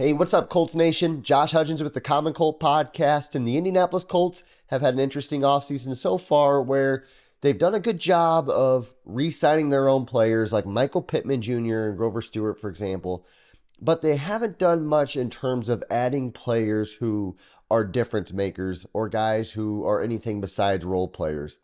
Hey, what's up, Colts Nation? Josh Hudgens with the Common Colt Podcast, and the Indianapolis Colts have had an interesting offseason so far where they've done a good job of re-signing their own players like Michael Pittman Jr. and Grover Stewart, for example, but they haven't done much in terms of adding players who are difference makers or guys who are anything besides role players.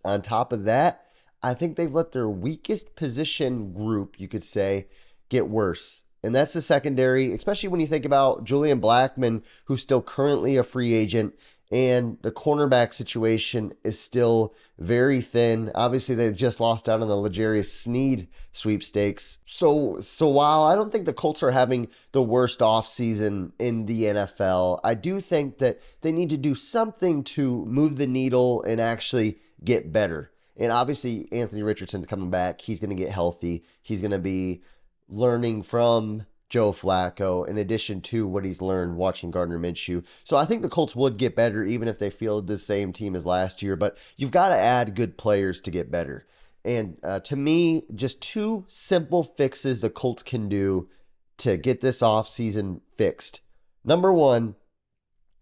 On top of that, I think they've let their weakest position group, you could say, get worse. And that's the secondary, especially when you think about Julian Blackmon, who's still currently a free agent, and the cornerback situation is still very thin. Obviously, they just lost out on the L'Jarius Sneed sweepstakes. So while I don't think the Colts are having the worst offseason in the NFL, I do think that they need to do something to move the needle and actually get better. And obviously, Anthony Richardson's coming back. He's going to get healthy. He's going to be learning from Joe Flacco in addition to what he's learned watching Gardner Minshew. So I think the Colts would get better even if they field the same team as last year, but you've got to add good players to get better. And to me, just two simple fixes the Colts can do to get this offseason fixed. Number one,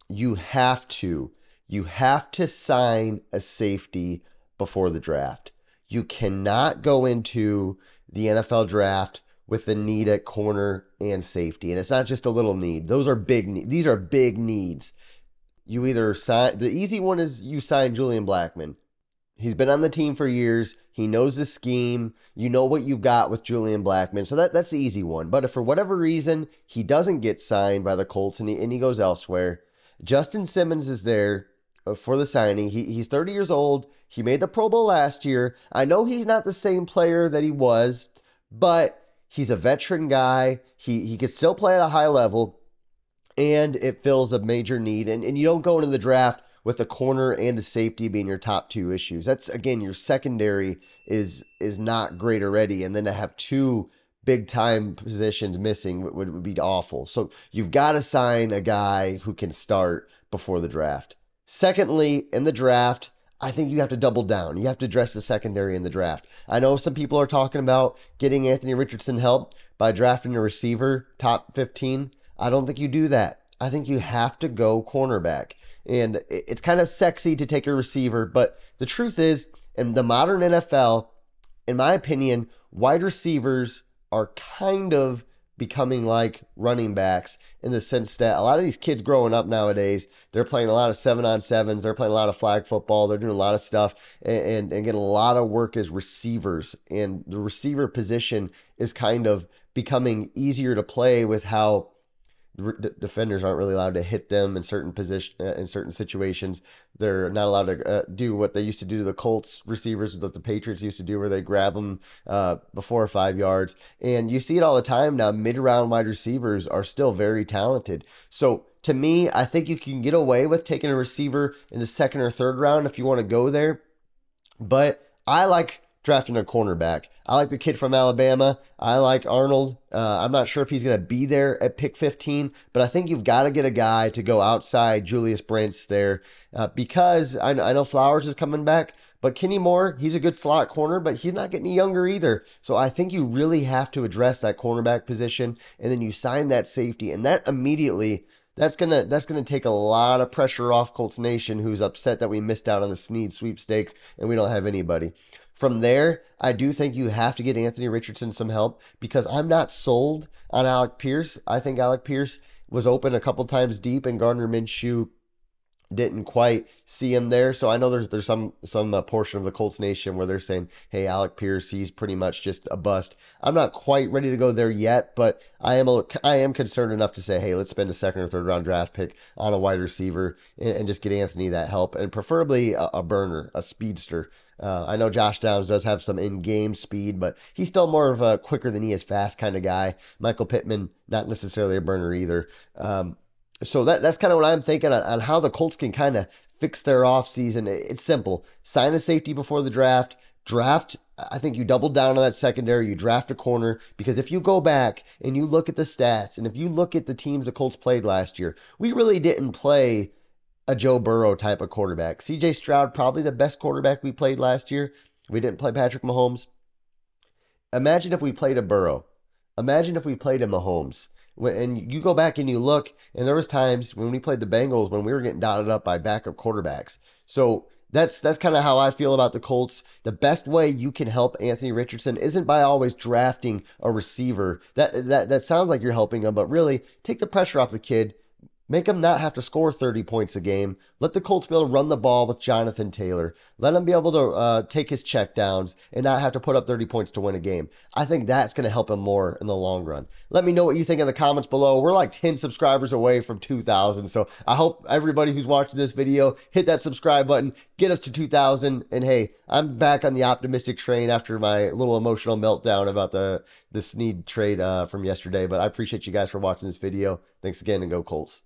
you have to sign a safety before the draft. You cannot go into the NFL draft with the need at corner and safety. And it's not just a little need. Those are big needs. These are big needs. You either sign, the easy one is you sign Julian Blackmon. He's been on the team for years. He knows the scheme. You know what you've got with Julian Blackmon. So that's the easy one. But if for whatever reason he doesn't get signed by the Colts and he goes elsewhere, Justin Simmons is there for the signing. He's 30 years old. He made the Pro Bowl last year. I know he's not the same player that he was, but he's a veteran guy. He could still play at a high level, and it fills a major need. And you don't go into the draft with a corner and a safety being your top two issues. That's, again, your secondary is not great already. And then to have two big-time positions missing would be awful. So you've got to sign a guy who can start before the draft. Secondly, in the draft, I think you have to double down. You have to address the secondary in the draft. I know some people are talking about getting Anthony Richardson help by drafting a receiver top 15. I don't think you do that. I think you have to go cornerback. And it's kind of sexy to take a receiver, but the truth is, in the modern NFL, in my opinion, wide receivers are kind of becoming like running backs in the sense that a lot of these kids growing up nowadays, they're playing a lot of 7-on-7s, they're playing a lot of flag football, they're doing a lot of stuff and getting a lot of work as receivers. And the receiver position is kind of becoming easier to play with how defenders aren't really allowed to hit them in certain in certain situations. They're not allowed to do what they used to do to the Colts receivers, what the Patriots used to do, where they grab them before 5 yards. And you see it all the time now. Mid-round wide receivers are still very talented. So to me, I think you can get away with taking a receiver in the second or third round if you want to go there. But I like drafting a cornerback. I like the kid from Alabama. I like Arnold. I'm not sure if he's going to be there at pick 15, but I think you've got to get a guy to go outside Julius Brents there because I know Flowers is coming back, but Kenny Moore, he's a good slot corner, but he's not getting any younger either. So I think you really have to address that cornerback position, and then you sign that safety, and that immediately that's gonna take a lot of pressure off Colts Nation, who's upset that we missed out on the Snead sweepstakes and we don't have anybody. From there, I do think you have to get Anthony Richardson some help because I'm not sold on Alec Pierce. I think Alec Pierce was open a couple times deep and Gardner Minshew didn't quite see him there. So I know there's some portion of the Colts Nation where they're saying, hey, Alec Pierce, he's pretty much just a bust. I'm not quite ready to go there yet, but I am concerned enough to say, hey, let's spend a second or third round draft pick on a wide receiver and just get Anthony that help, and preferably a burner, a speedster. I know Josh Downs does have some in-game speed, but he's still more of a quicker than he is fast kind of guy. Michael Pittman, not necessarily a burner either. So that's kind of what I'm thinking on how the Colts can kind of fix their offseason. It's simple. Sign a safety before the draft. I think you double down on that secondary. You draft a corner, because if you go back and you look at the stats and if you look at the teams the Colts played last year, we really didn't play a Joe Burrow type of quarterback. C.J. Stroud, probably the best quarterback we played last year. We didn't play Patrick Mahomes. Imagine if we played a Burrow. Imagine if we played a Mahomes. And you go back and you look, and there was times when we played the Bengals when we were getting dotted up by backup quarterbacks. So that's kind of how I feel about the Colts. The best way you can help Anthony Richardson isn't by always drafting a receiver. That sounds like you're helping him, but really take the pressure off the kid. Make him not have to score 30 points a game. Let the Colts be able to run the ball with Jonathan Taylor. Let him be able to take his checkdowns and not have to put up 30 points to win a game. I think that's going to help him more in the long run. Let me know what you think in the comments below. We're like 10 subscribers away from 2,000. So I hope everybody who's watching this video hit that subscribe button, get us to 2,000. And hey, I'm back on the optimistic train after my little emotional meltdown about the Snead trade from yesterday. But I appreciate you guys for watching this video. Thanks again, and go Colts.